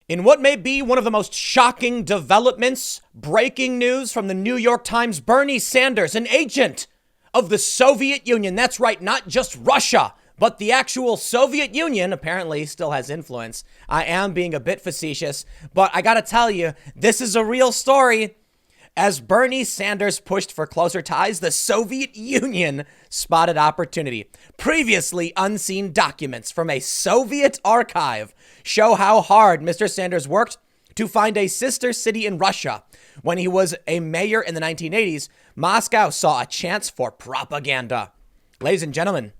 In what may be one of the most shocking developments, breaking news from the New York Times, Bernie Sanders, an agent of the Soviet Union. That's right, not just Russia, but the actual Soviet Union apparently still has influence. I am being a bit facetious, but I gotta tell you, this is a real story. As Bernie Sanders pushed for closer ties, the Soviet Union spotted opportunity. Previously unseen documents from a Soviet archive show how hard Mr. Sanders worked to find a sister city in Russia. When he was a mayor in the 1980s, Moscow saw a chance for propaganda. Ladies and gentlemen,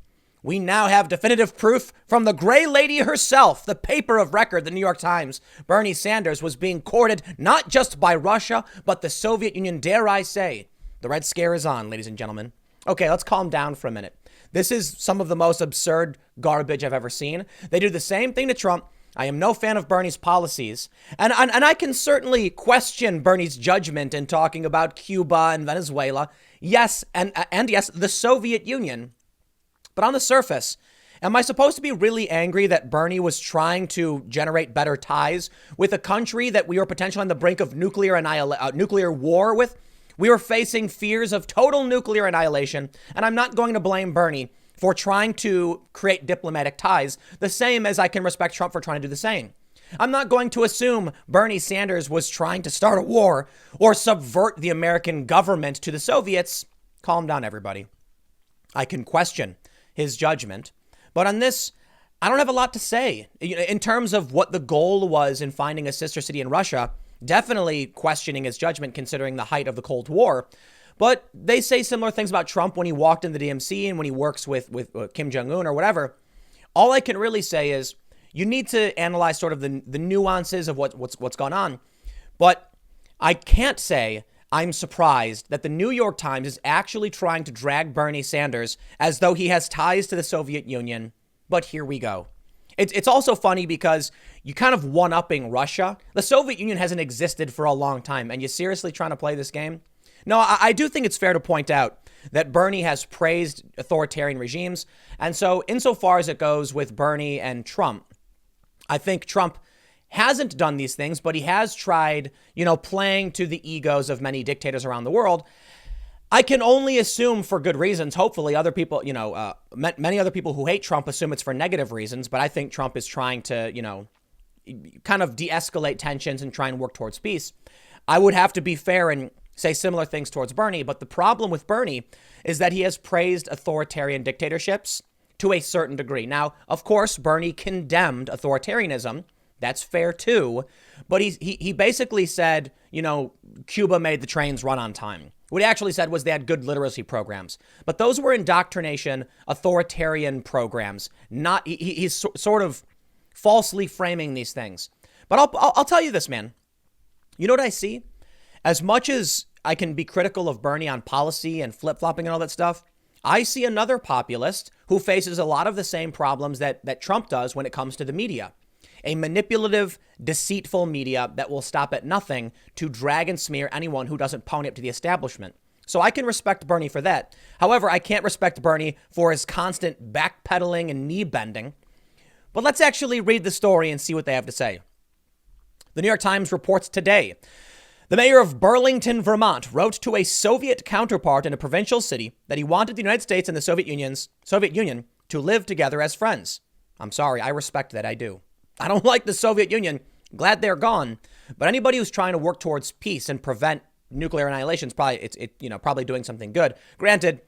we now have definitive proof from the Gray Lady herself, the paper of record, the New York Times. Bernie Sanders was being courted not just by Russia, but the Soviet Union, dare I say. The Red Scare is on, ladies and gentlemen. Okay, let's calm down for a minute. This is some of the most absurd garbage I've ever seen. They do the same thing to Trump. I am no fan of Bernie's policies. And I can certainly question Bernie's judgment in talking about Cuba and Venezuela. Yes, and yes, the Soviet Union. But on the surface, am I supposed to be really angry that Bernie was trying to generate better ties with a country that we were potentially on the brink of nuclear war with? We were facing fears of total nuclear annihilation, and I'm not going to blame Bernie for trying to create diplomatic ties, the same as I can respect Trump for trying to do the same. I'm not going to assume Bernie Sanders was trying to start a war or subvert the American government to the Soviets. Calm down, everybody. I can question his judgment. But on this, I don't have a lot to say. In terms of what the goal was in finding a sister city in Russia, definitely questioning his judgment considering the height of the Cold War. But they say similar things about Trump when he walked in the DMZ and when he works with Kim Jong-un or whatever. All I can really say is you need to analyze sort of the nuances of what's gone on. But I can't say I'm surprised that the New York Times is actually trying to drag Bernie Sanders as though he has ties to the Soviet Union. But here we go. It's also funny because you kind of one-upping Russia. The Soviet Union hasn't existed for a long time. And you're seriously trying to play this game? No, I do think it's fair to point out that Bernie has praised authoritarian regimes. And so insofar as it goes with Bernie and Trump, I think Trump hasn't done these things, but he has tried, playing to the egos of many dictators around the world. I can only assume for good reasons. Hopefully other people, many other people who hate Trump assume it's for negative reasons. But I think Trump is trying to, kind of de-escalate tensions and try and work towards peace. I would have to be fair and say similar things towards Bernie. But the problem with Bernie is that he has praised authoritarian dictatorships to a certain degree. Now, of course, Bernie condemned authoritarianism. That's fair, too. But he basically said, Cuba made the trains run on time. What he actually said was they had good literacy programs. But those were indoctrination, authoritarian programs. Not he's sort of falsely framing these things. But I'll tell you this, man. You know what I see? As much as I can be critical of Bernie on policy and flip-flopping and all that stuff, I see another populist who faces a lot of the same problems that Trump does when it comes to the media. A manipulative, deceitful media that will stop at nothing to drag and smear anyone who doesn't pony up to the establishment. So I can respect Bernie for that. However, I can't respect Bernie for his constant backpedaling and knee bending. But let's actually read the story and see what they have to say. The New York Times reports today, the mayor of Burlington, Vermont, wrote to a Soviet counterpart in a provincial city that he wanted the United States and the Soviet Union to live together as friends. I'm sorry, I respect that, I do. I don't like the Soviet Union. Glad they're gone. But anybody who's trying to work towards peace and prevent nuclear annihilation is probably doing something good. Granted,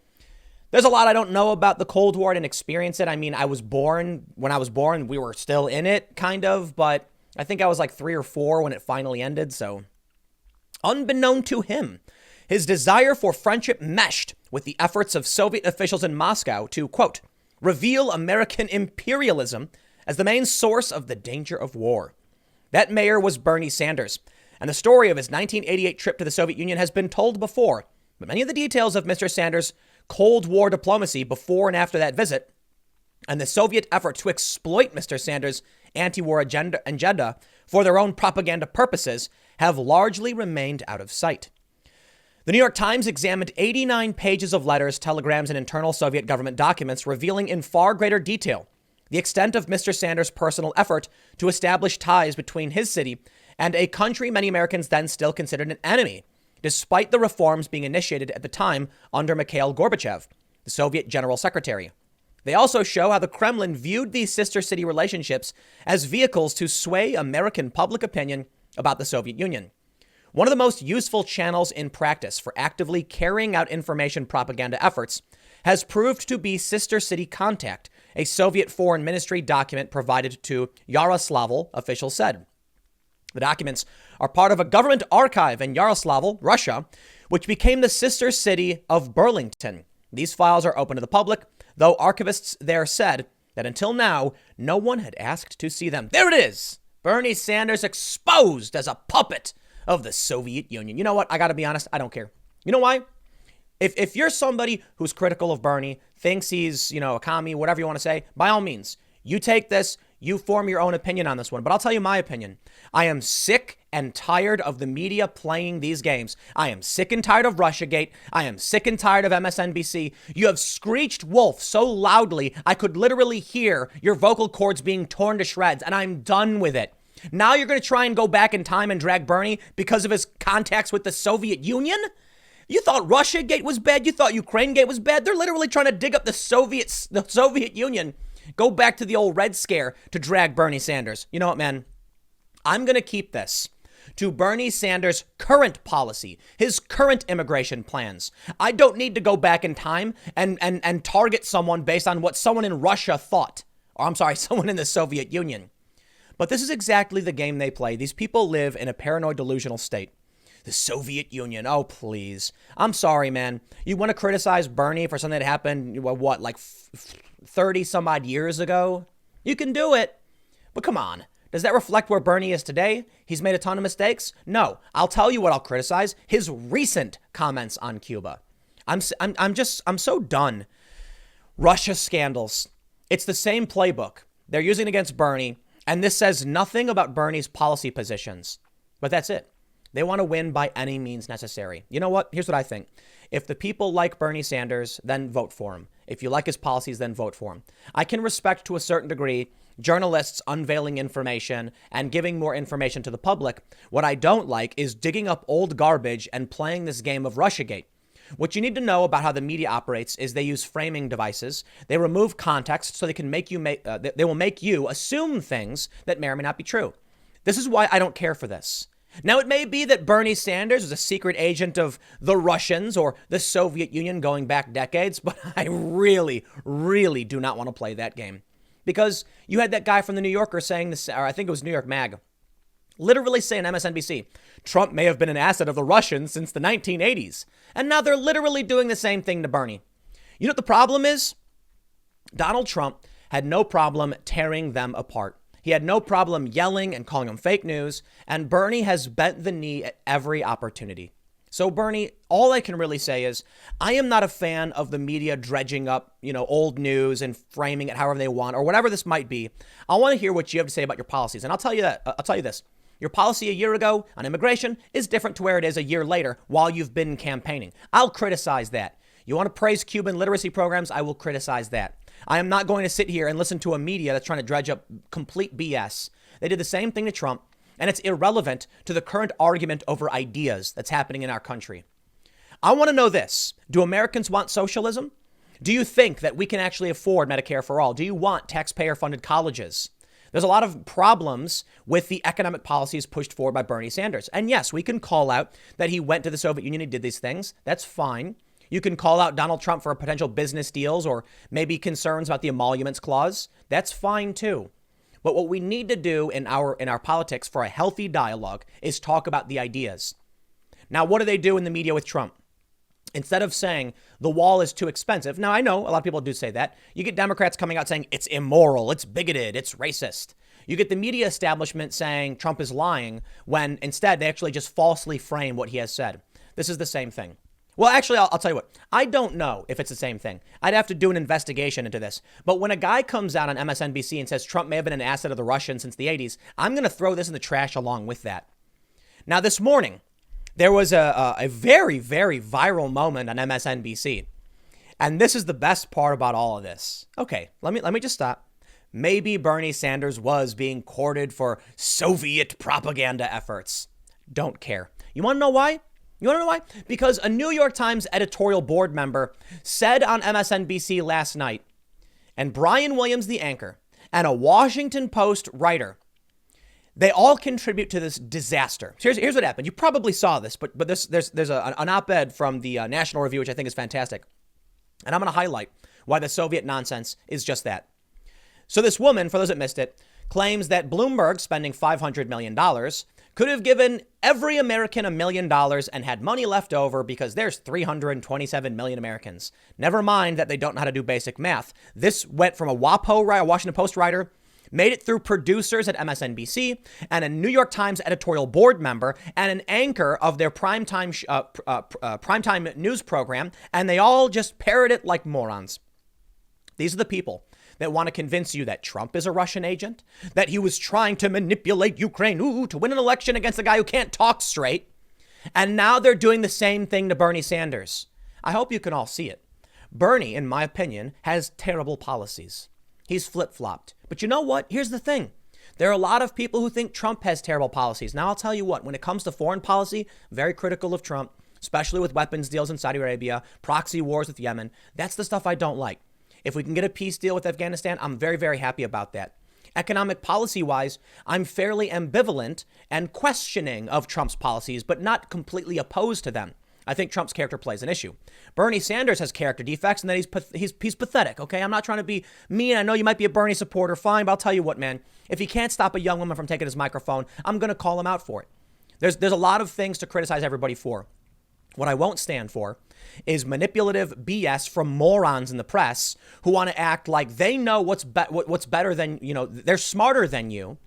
there's a lot I don't know about the Cold War. I didn't experience it. I mean, when I was born, we were still in it, kind of. But I think I was like 3 or 4 when it finally ended. So unbeknown to him, his desire for friendship meshed with the efforts of Soviet officials in Moscow to, quote, reveal American imperialism as the main source of the danger of war. That mayor was Bernie Sanders, and the story of his 1988 trip to the Soviet Union has been told before, but many of the details of Mr. Sanders' Cold War diplomacy before and after that visit, and the Soviet effort to exploit Mr. Sanders' anti-war agenda for their own propaganda purposes, have largely remained out of sight. The New York Times examined 89 pages of letters, telegrams, and internal Soviet government documents, revealing in far greater detail The extent of Mr. Sanders' personal effort to establish ties between his city and a country many Americans then still considered an enemy, despite the reforms being initiated at the time under Mikhail Gorbachev, the Soviet General Secretary. They also show how the Kremlin viewed these sister city relationships as vehicles to sway American public opinion about the Soviet Union. One of the most useful channels in practice for actively carrying out information propaganda efforts has proved to be Sister City Contact, a Soviet Foreign Ministry document provided to Yaroslavl, officials said. The documents are part of a government archive in Yaroslavl, Russia, which became the sister city of Burlington. These files are open to the public, though archivists there said that until now, no one had asked to see them. There it is! Bernie Sanders exposed as a puppet of the Soviet Union. You know what? I got to be honest. I don't care. You know why? If you're somebody who's critical of Bernie, thinks he's, a commie, whatever you want to say, by all means, you take this, you form your own opinion on this one. But I'll tell you my opinion. I am sick and tired of the media playing these games. I am sick and tired of Russiagate. I am sick and tired of MSNBC. You have screeched wolf so loudly, I could literally hear your vocal cords being torn to shreds, and I'm done with it. Now you're going to try and go back in time and drag Bernie because of his contacts with the Soviet Union? You thought Russiagate was bad? You thought Ukrainegate was bad? They're literally trying to dig up the Soviet Union. Go back to the old Red Scare to drag Bernie Sanders. You know what, man? I'm going to keep this to Bernie Sanders' current policy, his current immigration plans. I don't need to go back in time and target someone based on what someone in Russia thought. Or I'm sorry, someone in the Soviet Union. But this is exactly the game they play. These people live in a paranoid, delusional state. The Soviet Union. Oh, please. I'm sorry, man. You want to criticize Bernie for something that happened, like 30 some odd years ago? You can do it. But come on. Does that reflect where Bernie is today? He's made a ton of mistakes? No. I'll tell you what I'll criticize. His recent comments on Cuba. I'm so done. Russia scandals. It's the same playbook they're using against Bernie. And this says nothing about Bernie's policy positions. But that's it. They want to win by any means necessary. You know what? Here's what I think. If the people like Bernie Sanders, then vote for him. If you like his policies, then vote for him. I can respect to a certain degree journalists unveiling information and giving more information to the public. What I don't like is digging up old garbage and playing this game of Russiagate. What you need to know about how the media operates is they use framing devices. They remove context so they can they will make you assume things that may or may not be true. This is why I don't care for this. Now, it may be that Bernie Sanders was a secret agent of the Russians or the Soviet Union going back decades, but I really, really do not want to play that game. Because you had that guy from the New Yorker saying this, or I think it was New York Mag, literally saying MSNBC, Trump may have been an asset of the Russians since the 1980s. And now they're literally doing the same thing to Bernie. You know what the problem is? Donald Trump had no problem tearing them apart. He had no problem yelling and calling them fake news. And Bernie has bent the knee at every opportunity. So Bernie, all I can really say is I am not a fan of the media dredging up, old news and framing it however they want or whatever this might be. I want to hear what you have to say about your policies. And I'll tell you this. Your policy a year ago on immigration is different to where it is a year later while you've been campaigning. I'll criticize that. You want to praise Cuban literacy programs? I will criticize that. I am not going to sit here and listen to a media that's trying to dredge up complete BS. They did the same thing to Trump, and it's irrelevant to the current argument over ideas that's happening in our country. I want to know this. Do Americans want socialism? Do you think that we can actually afford Medicare for all? Do you want taxpayer-funded colleges? There's a lot of problems with the economic policies pushed forward by Bernie Sanders. And yes, we can call out that he went to the Soviet Union and did these things. That's fine. You can call out Donald Trump for potential business deals or maybe concerns about the emoluments clause. That's fine too. But what we need to do in our politics for a healthy dialogue is talk about the ideas. Now, what do they do in the media with Trump? Instead of saying the wall is too expensive. Now, I know a lot of people do say that. You get Democrats coming out saying it's immoral, it's bigoted, it's racist. You get the media establishment saying Trump is lying when instead they actually just falsely frame what he has said. This is the same thing. Well, actually, I'll tell you what. I don't know if it's the same thing. I'd have to do an investigation into this. But when a guy comes out on MSNBC and says Trump may have been an asset of the Russians since the 80s, I'm going to throw this in the trash along with that. Now, this morning, there was a very, very viral moment on MSNBC. And this is the best part about all of this. Okay, let me just stop. maybe Bernie Sanders was being courted for Soviet propaganda efforts. Don't care. You want to know why? You want to know why? Because a New York Times editorial board member said on MSNBC last night, and Brian Williams, the anchor, and a Washington Post writer, they all contribute to this disaster. So here's what happened. You probably saw this, but there's an op-ed from the National Review, which I think is fantastic. And I'm going to highlight why the Soviet nonsense is just that. So this woman, for those that missed it, claims that Bloomberg spending $500 million could have given every American $1 million and had money left over because there's 327 million Americans. Never mind that they don't know how to do basic math. This went from a WAPO writer, a Washington Post writer, made it through producers at MSNBC and a New York Times editorial board member and an anchor of their primetime news program, and they all just parrot it like morons. These are the people that want to convince you that Trump is a Russian agent, that he was trying to manipulate Ukraine to win an election against a guy who can't talk straight. And now they're doing the same thing to Bernie Sanders. I hope you can all see it. Bernie, in my opinion, has terrible policies. He's flip-flopped. But you know what? Here's the thing. There are a lot of people who think Trump has terrible policies. Now, I'll tell you what, when it comes to foreign policy, very critical of Trump, especially with weapons deals in Saudi Arabia, proxy wars with Yemen. That's the stuff I don't like. If we can get a peace deal with Afghanistan, I'm very, very happy about that. Economic policy-wise, I'm fairly ambivalent and questioning of Trump's policies, but not completely opposed to them. I think Trump's character plays an issue. Bernie Sanders has character defects and that he's pathetic, okay? I'm not trying to be mean. I know you might be a Bernie supporter, fine, but I'll tell you what, man. If he can't stop a young woman from taking his microphone, I'm going to call him out for it. There's a lot of things to criticize everybody for. What I won't stand for is manipulative BS from morons in the press who want to act like they know what's better than, they're smarter than you.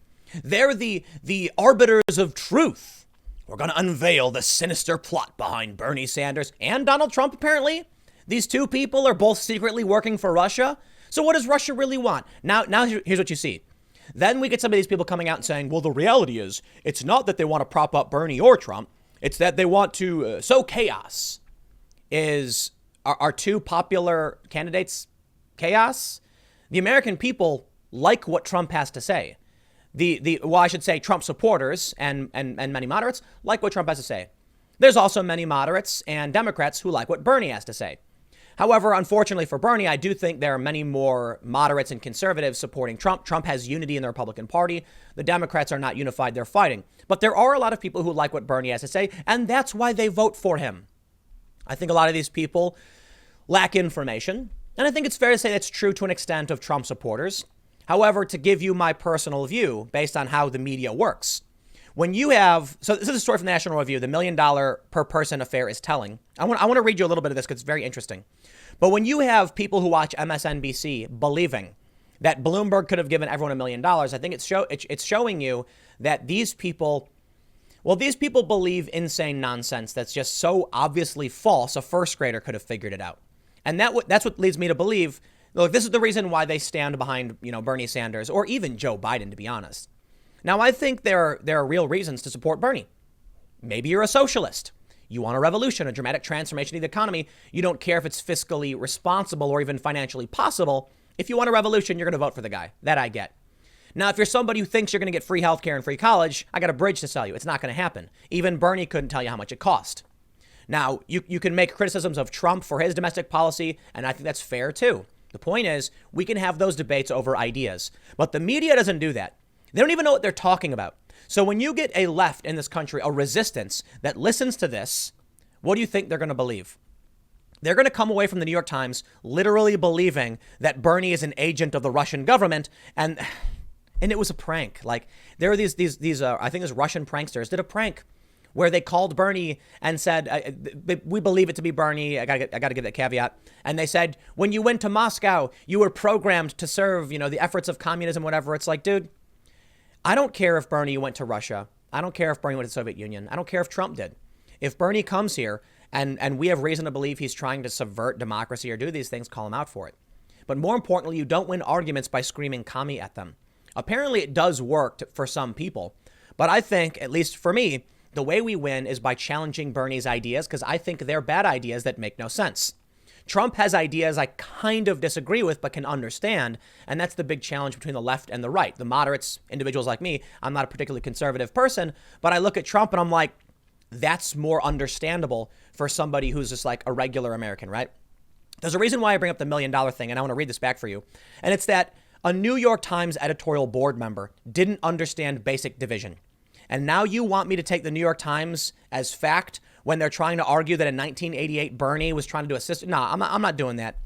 They're the arbiters of truth. We're going to unveil the sinister plot behind Bernie Sanders and Donald Trump, apparently. These two people are both secretly working for Russia. So what does Russia really want? Now here's what you see. Then we get some of these people coming out and saying, well, the reality is it's not that they want to prop up Bernie or Trump. It's that they want to sow chaos. Are two popular candidates chaos? The American people like what Trump has to say. I should say Trump supporters and many moderates like what Trump has to say. There's also many moderates and Democrats who like what Bernie has to say. However, unfortunately for Bernie, I do think there are many more moderates and conservatives supporting Trump. Trump has unity in the Republican Party. The Democrats are not unified. They're fighting. But there are a lot of people who like what Bernie has to say, and that's why they vote for him. I think a lot of these people lack information, and I think it's fair to say that's true to an extent of Trump supporters. However, to give you my personal view based on how the media works, when you have, so this is a story from the National Review, the $1 million per person affair is telling. I want to read you a little bit of this because it's very interesting. But when you have people who watch MSNBC believing that Bloomberg could have given everyone $1 million, I think it's showing you that these people believe insane nonsense that's just so obviously false, a first grader could have figured it out. And that's what leads me to believe, look, this is the reason why they stand behind, Bernie Sanders or even Joe Biden, to be honest. Now, I think there are real reasons to support Bernie. Maybe you're a socialist. You want a revolution, a dramatic transformation of the economy. You don't care if it's fiscally responsible or even financially possible. If you want a revolution, you're going to vote for the guy. That I get. Now, if you're somebody who thinks you're going to get free healthcare and free college, I got a bridge to sell you. It's not going to happen. Even Bernie couldn't tell you how much it cost. Now, you can make criticisms of Trump for his domestic policy, and I think that's fair too. The point is, we can have those debates over ideas. But the media doesn't do that. They don't even know what they're talking about. So when you get a left in this country, a resistance that listens to this, what do you think they're going to believe? They're going to come away from the New York Times literally believing that Bernie is an agent of the Russian government, and it was a prank. Like, there are these I think these Russian pranksters did a prank where they called Bernie and said, we believe it to be Bernie. I got to give that caveat. And they said, when you went to Moscow, you were programmed to serve, the efforts of communism, whatever. It's like, dude, I don't care if Bernie went to Russia. I don't care if Bernie went to the Soviet Union. I don't care if Trump did. If Bernie comes here and we have reason to believe he's trying to subvert democracy or do these things, call him out for it. But more importantly, you don't win arguments by screaming commie at them. Apparently, it does work for some people. But I think, at least for me, the way we win is by challenging Bernie's ideas, because I think they're bad ideas that make no sense. Trump has ideas I kind of disagree with, but can understand. And that's the big challenge between the left and the right. The moderates, individuals like me, I'm not a particularly conservative person, but I look at Trump and I'm like, that's more understandable for somebody who's just like a regular American, right? There's a reason why I bring up the $1 million thing, and I want to read this back for you. And it's that a New York Times editorial board member didn't understand basic division. And now you want me to take the New York Times as fact when they're trying to argue that in 1988 Bernie was trying to do a system? No, I'm not doing that.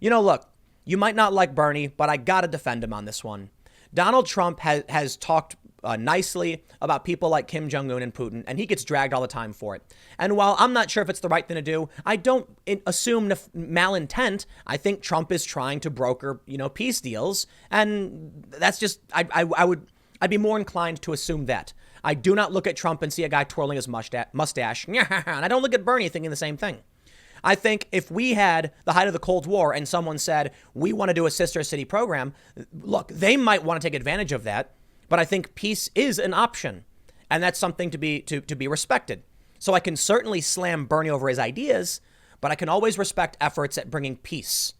You know, look, you might not like Bernie, but I got to defend him on this one. Donald Trump has talked nicely about people like Kim Jong-un and Putin, and he gets dragged all the time for it. And while I'm not sure if it's the right thing to do, I don't assume malintent. I think Trump is trying to broker, peace deals, and that's just I'd be more inclined to assume that. I do not look at Trump and see a guy twirling his mustache, and I don't look at Bernie thinking the same thing. I think if we had the height of the Cold War and someone said, we want to do a sister city program, look, they might want to take advantage of that, but I think peace is an option, and that's something to be respected. So I can certainly slam Bernie over his ideas, but I can always respect efforts at bringing peace.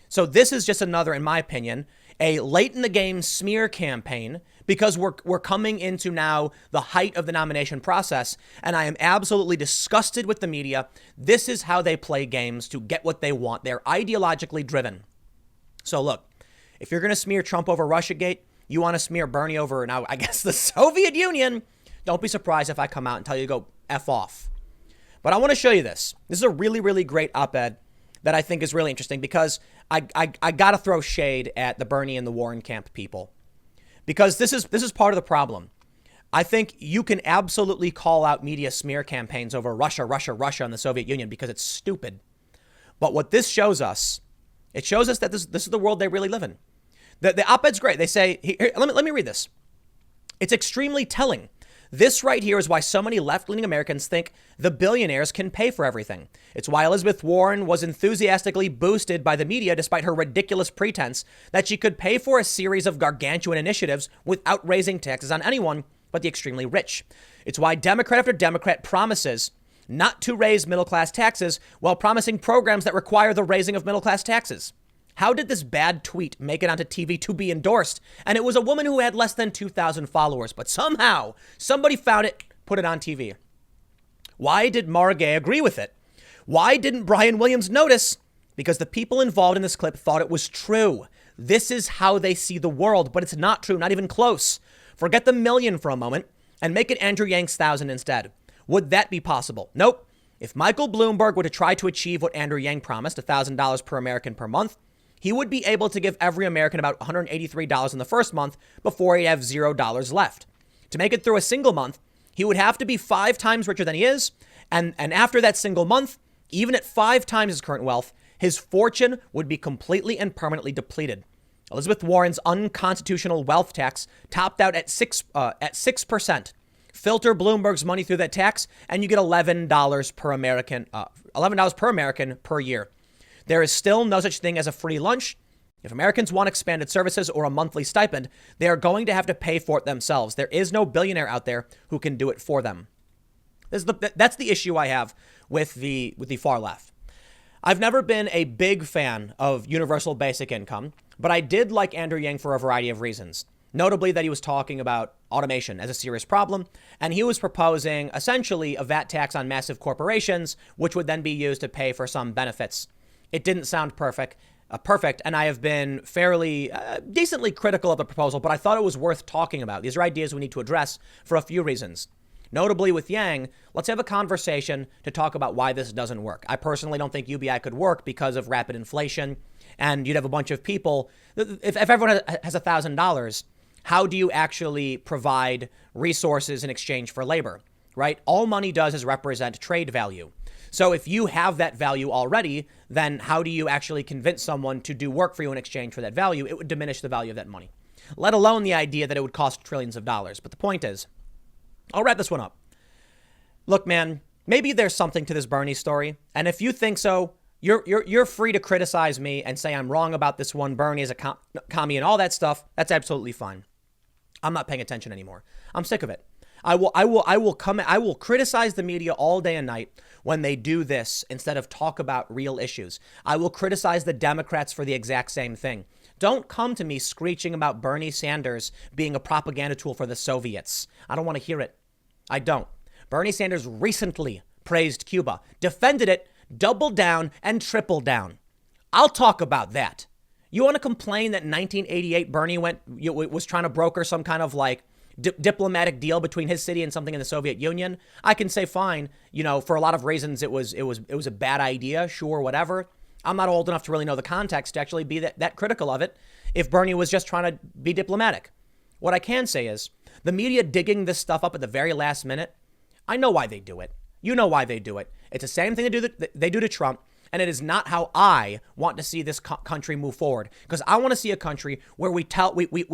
So this is just another, in my opinion, a late in the game smear campaign, because we're coming into now the height of the nomination process, and I am absolutely disgusted with the media. This is how they play games to get what they want. They're ideologically driven. So look, if you're going to smear Trump over Russiagate, you want to smear Bernie over, now I guess, the Soviet Union, don't be surprised if I come out and tell you to go F off. But I want to show you this. This is a really, really great op-ed that I think is really interesting, because I got to throw shade at the Bernie and the Warren camp people, because this is part of the problem. I think you can absolutely call out media smear campaigns over Russia, and the Soviet Union because it's stupid. But what this shows us, it shows us that this is the world they really live in. The op-ed's great. They say, here, let me read this. It's extremely telling. This right here is why so many left-leaning Americans think the billionaires can pay for everything. It's why Elizabeth Warren was enthusiastically boosted by the media despite her ridiculous pretense that she could pay for a series of gargantuan initiatives without raising taxes on anyone but the extremely rich. It's why Democrat after Democrat promises not to raise middle-class taxes while promising programs that require the raising of middle-class taxes. How did this bad tweet make it onto TV to be endorsed? And it was a woman who had less than 2,000 followers, but somehow somebody found it, put it on TV. Why did Mara Gay agree with it? Why didn't Brian Williams notice? Because the people involved in this clip thought it was true. This is how they see the world, but it's not true, not even close. Forget the million for a moment and make it Andrew Yang's 1,000 instead. Would that be possible? Nope. If Michael Bloomberg were to try to achieve what Andrew Yang promised, $1,000 per American per month, he would be able to give every American about $183 in the first month before he'd have $0 left. To make it through a single month, he would have to be 5 times richer than he is. And after that single month, even at 5 times his current wealth, his fortune would be completely and permanently depleted. Elizabeth Warren's unconstitutional wealth tax topped out at 6%. Filter Bloomberg's money through that tax, and you get $11 per American per year. There is still no such thing as a free lunch. If Americans want expanded services or a monthly stipend, they are going to have to pay for it themselves. There is no billionaire out there who can do it for them. That's the issue I have with the far left. I've never been a big fan of universal basic income, but I did like Andrew Yang for a variety of reasons. Notably that he was talking about automation as a serious problem, and he was proposing essentially a VAT tax on massive corporations, which would then be used to pay for some benefits. It didn't sound perfect, and I have been fairly decently critical of the proposal, but I thought it was worth talking about. These are ideas we need to address for a few reasons. Notably with Yang, let's have a conversation to talk about why this doesn't work. I personally don't think UBI could work because of rapid inflation, and you'd have a bunch of people. If everyone has $1,000, how do you actually provide resources in exchange for labor, right? All money does is represent trade value. So if you have that value already, then how do you actually convince someone to do work for you in exchange for that value? It would diminish the value of that money, let alone the idea that it would cost trillions of dollars. But the point is, I'll wrap this one up. Look, man, maybe there's something to this Bernie story. And if you think so, you're free to criticize me and say I'm wrong about this one. Bernie is a commie and all that stuff. That's absolutely fine. I'm not paying attention anymore. I'm sick of it. I will criticize the media all day and night when they do this instead of talk about real issues. I will criticize the Democrats for the exact same thing. Don't come to me screeching about Bernie Sanders being a propaganda tool for the Soviets. I don't want to hear it. I don't. Bernie Sanders recently praised Cuba, defended it, doubled down, and tripled down. I'll talk about that. You want to complain that in 1988 Bernie was trying to broker some kind of like diplomatic deal between his city and something in the Soviet Union? I can say fine. For a lot of reasons it was a bad idea. Sure, whatever. I'm not old enough to really know the context to actually be that critical of it if Bernie was just trying to be diplomatic. What I can say is the media digging this stuff up at the very last minute, I know why they do it. You know why they do it. It's the same thing they do to Trump, and it is not how I want to see this country move forward. Because I want to see a country where we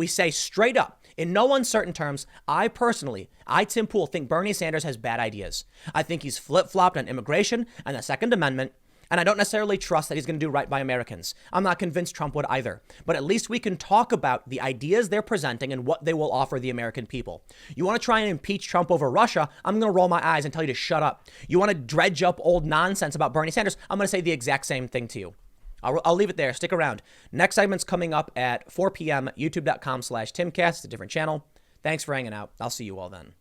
say straight up, in no uncertain terms, I, Tim Pool, think Bernie Sanders has bad ideas. I think he's flip-flopped on immigration and the Second Amendment, and I don't necessarily trust that he's going to do right by Americans. I'm not convinced Trump would either. But at least we can talk about the ideas they're presenting and what they will offer the American people. You want to try and impeach Trump over Russia? I'm going to roll my eyes and tell you to shut up. You want to dredge up old nonsense about Bernie Sanders? I'm going to say the exact same thing to you. I'll leave it there. Stick around. Next segment's coming up at 4 p.m. youtube.com/Timcast. It's a different channel. Thanks for hanging out. I'll see you all then.